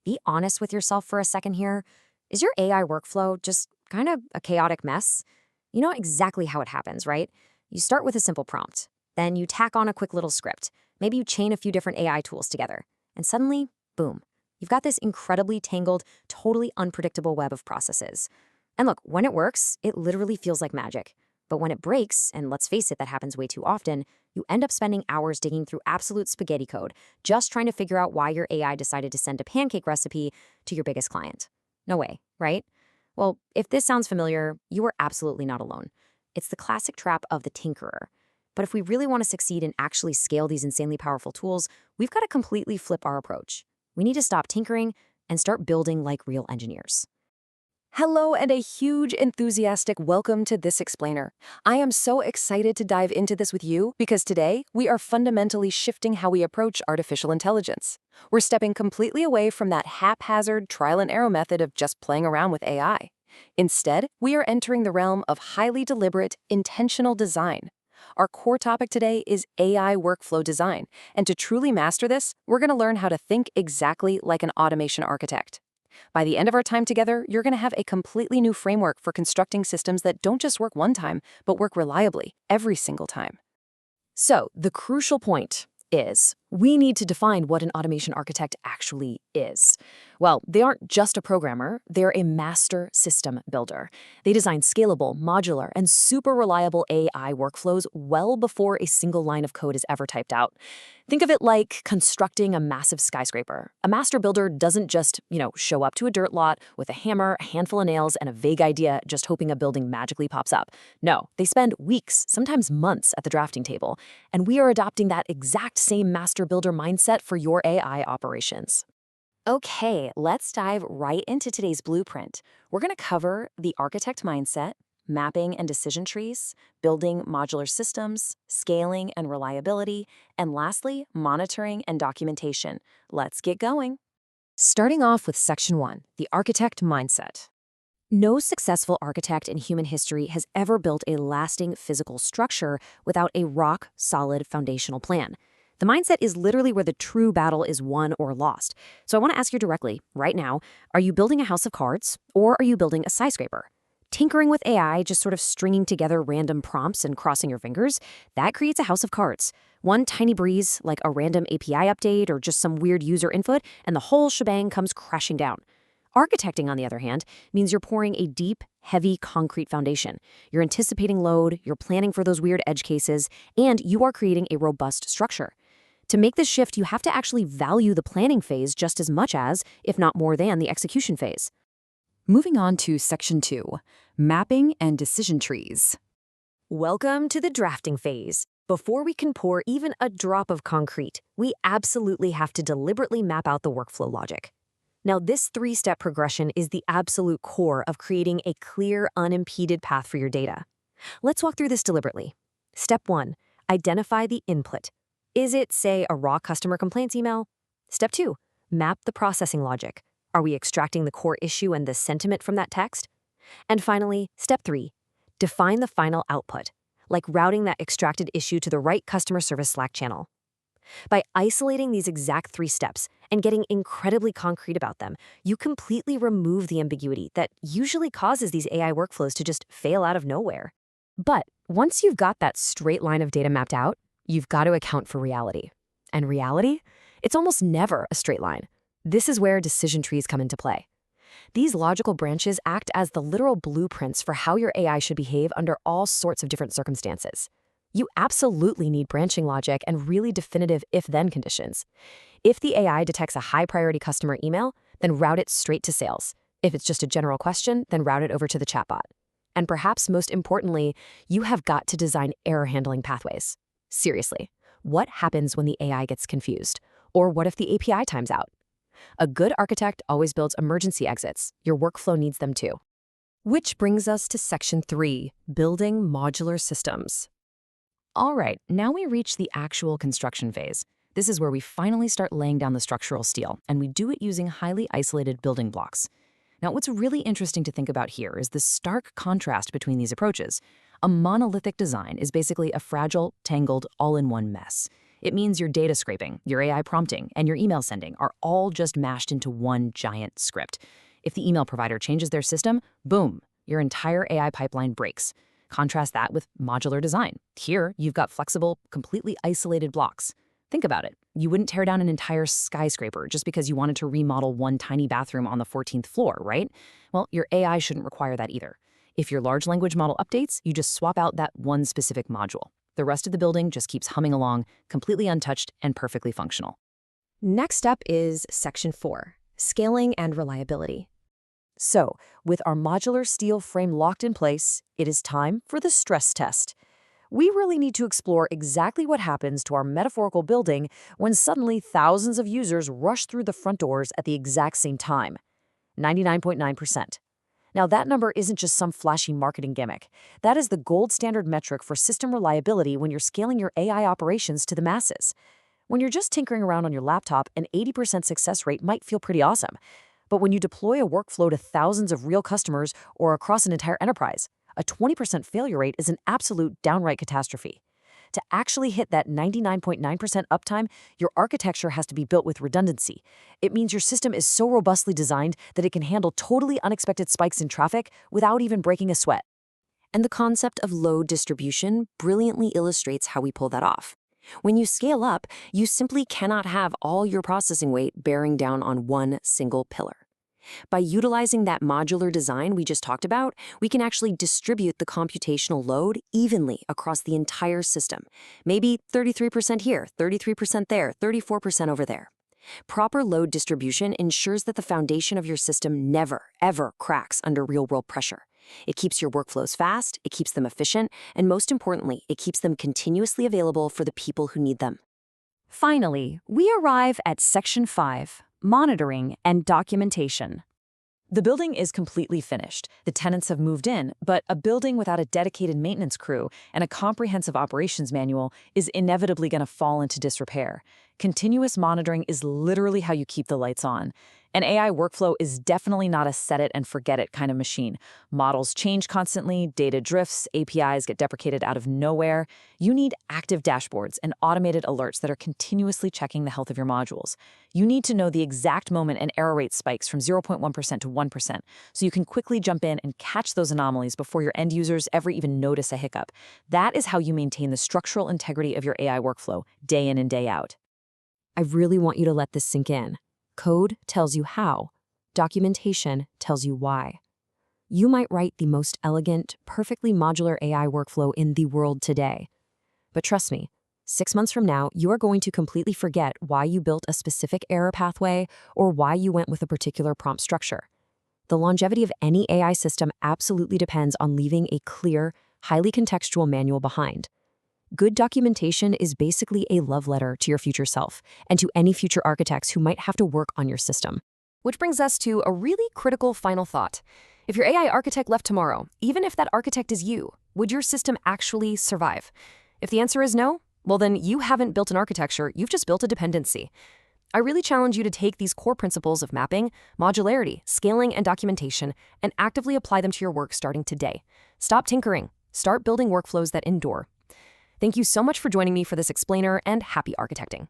be honest with yourself for a second here. Is your AI workflow just kind of a chaotic mess? You know exactly how it happens, right? You start with a simple prompt. Then you tack on a quick little script. Maybe you chain a few different AI tools together. And suddenly, boom, you've got this incredibly tangled, totally unpredictable web of processes. And look, when it works, it literally feels like magic. But when it breaks, and let's face it, that happens way too often, you end up spending hours digging through absolute spaghetti code, just trying to figure out why your AI decided to send a pancake recipe to your biggest client. No way, right? Well, if this sounds familiar, you are absolutely not alone. It's the classic trap of the tinkerer. But if we really want to succeed and actually scale these insanely powerful tools, we've got to completely flip our approach. We need to stop tinkering and start building like real engineers. Hello and a huge enthusiastic welcome to This Explainer. I am so excited to dive into this with you because today we are fundamentally shifting how we approach artificial intelligence. We're stepping completely away from that haphazard trial and error method of just playing around with AI. Instead, we are entering the realm of highly deliberate, intentional design. Our core topic today is AI workflow design, and to truly master this, we're going to learn how to think exactly like an automation architect. By the end of our time together, you're going to have a completely new framework for constructing systems that don't just work one time, but work reliably every single time. So, the crucial point is we need to define what an automation architect actually is. Well, they aren't just a programmer, they're a master system builder. They design scalable, modular, and super reliable AI workflows well before a single line of code is ever typed out. Think of it like constructing a massive skyscraper. A master builder doesn't just, show up to a dirt lot with a hammer, a handful of nails, and a vague idea just hoping a building magically pops up. No, they spend weeks, sometimes months at the drafting table, and we are adopting that exact same master builder mindset for your AI operations. Okay, let's dive right into today's blueprint. We're going to cover the architect mindset, mapping and decision trees, building modular systems, scaling and reliability, and lastly, monitoring and documentation. Let's get going. Starting off with Section 1, the architect mindset. No successful architect in human history has ever built a lasting physical structure without a rock-solid foundational plan. The mindset is literally where the true battle is won or lost. So I want to ask you directly, right now, are you building a house of cards or are you building a skyscraper? Tinkering with AI, just sort of stringing together random prompts and crossing your fingers, that creates a house of cards. One tiny breeze, like a random API update or just some weird user input, and the whole shebang comes crashing down. Architecting, on the other hand, means you're pouring a deep, heavy concrete foundation. You're anticipating load, you're planning for those weird edge cases, and you are creating a robust structure. To make this shift, you have to actually value the planning phase just as much as, if not more than, the execution phase. Moving on to Section 2, mapping and decision trees. Welcome to the drafting phase. Before we can pour even a drop of concrete, we absolutely have to deliberately map out the workflow logic. Now, this three-step progression is the absolute core of creating a clear, unimpeded path for your data. Let's walk through this deliberately. Step 1, identify the input. Is it, say, a raw customer complaints email? Step 2, map the processing logic. Are we extracting the core issue and the sentiment from that text? And finally, Step 3, define the final output, like routing that extracted issue to the right customer service Slack channel. By isolating these exact 3 steps and getting incredibly concrete about them, you completely remove the ambiguity that usually causes these AI workflows to just fail out of nowhere. But once you've got that straight line of data mapped out, you've got to account for reality. And reality? It's almost never a straight line. This is where decision trees come into play. These logical branches act as the literal blueprints for how your AI should behave under all sorts of different circumstances. You absolutely need branching logic and really definitive if-then conditions. If the AI detects a high-priority customer email, then route it straight to sales. If it's just a general question, then route it over to the chatbot. And perhaps most importantly, you have got to design error-handling pathways. Seriously, what happens when the AI gets confused? Or what if the API times out? A good architect always builds emergency exits. Your workflow needs them too. Which brings us to Section 3, building modular systems. All right, now we reach the actual construction phase. This is where we finally start laying down the structural steel, and we do it using highly isolated building blocks. Now, what's really interesting to think about here is the stark contrast between these approaches. A monolithic design is basically a fragile, tangled, all-in-one mess. It means your data scraping, your AI prompting, and your email sending are all just mashed into one giant script. If the email provider changes their system, boom, your entire AI pipeline breaks. Contrast that with modular design. Here, you've got flexible, completely isolated blocks. Think about it. You wouldn't tear down an entire skyscraper just because you wanted to remodel one tiny bathroom on the 14th floor, right? Well, your AI shouldn't require that either. If your large language model updates, you just swap out that one specific module. The rest of the building just keeps humming along, completely untouched and perfectly functional. Next up is Section 4, Scaling and Reliability. So, with our modular steel frame locked in place, it is time for the stress test. We really need to explore exactly what happens to our metaphorical building when suddenly thousands of users rush through the front doors at the exact same time. 99.9%. Now, that number isn't just some flashy marketing gimmick. That is the gold standard metric for system reliability when you're scaling your AI operations to the masses. When you're just tinkering around on your laptop, an 80% success rate might feel pretty awesome. But when you deploy a workflow to thousands of real customers or across an entire enterprise, a 20% failure rate is an absolute downright catastrophe. To actually hit that 99.9% uptime, your architecture has to be built with redundancy. It means your system is so robustly designed that it can handle totally unexpected spikes in traffic without even breaking a sweat. And the concept of load distribution brilliantly illustrates how we pull that off. When you scale up, you simply cannot have all your processing weight bearing down on one single pillar. By utilizing that modular design we just talked about, we can actually distribute the computational load evenly across the entire system. Maybe 33% here, 33% there, 34% over there. Proper load distribution ensures that the foundation of your system never, ever cracks under real-world pressure. It keeps your workflows fast, it keeps them efficient, and most importantly, it keeps them continuously available for the people who need them. Finally, we arrive at Section 5, Monitoring and Documentation. The building is completely finished. The tenants have moved in, but a building without a dedicated maintenance crew and a comprehensive operations manual is inevitably going to fall into disrepair. Continuous monitoring is literally how you keep the lights on. An AI workflow is definitely not a set-it-and-forget-it kind of machine. Models change constantly, data drifts, APIs get deprecated out of nowhere. You need active dashboards and automated alerts that are continuously checking the health of your modules. You need to know the exact moment an error rate spikes from 0.1% to 1%, so you can quickly jump in and catch those anomalies before your end users ever even notice a hiccup. That is how you maintain the structural integrity of your AI workflow, day in and day out. I really want you to let this sink in. Code tells you how. Documentation tells you why. You might write the most elegant, perfectly modular AI workflow in the world today. But trust me, 6 months from now, you are going to completely forget why you built a specific error pathway or why you went with a particular prompt structure. The longevity of any AI system absolutely depends on leaving a clear, highly contextual manual behind. Good documentation is basically a love letter to your future self and to any future architects who might have to work on your system. Which brings us to a really critical final thought. If your AI architect left tomorrow, even if that architect is you, would your system actually survive? If the answer is no, well then you haven't built an architecture, you've just built a dependency. I really challenge you to take these core principles of mapping, modularity, scaling, and documentation and actively apply them to your work starting today. Stop tinkering. Start building workflows that endure. Thank you so much for joining me for this explainer, and happy architecting.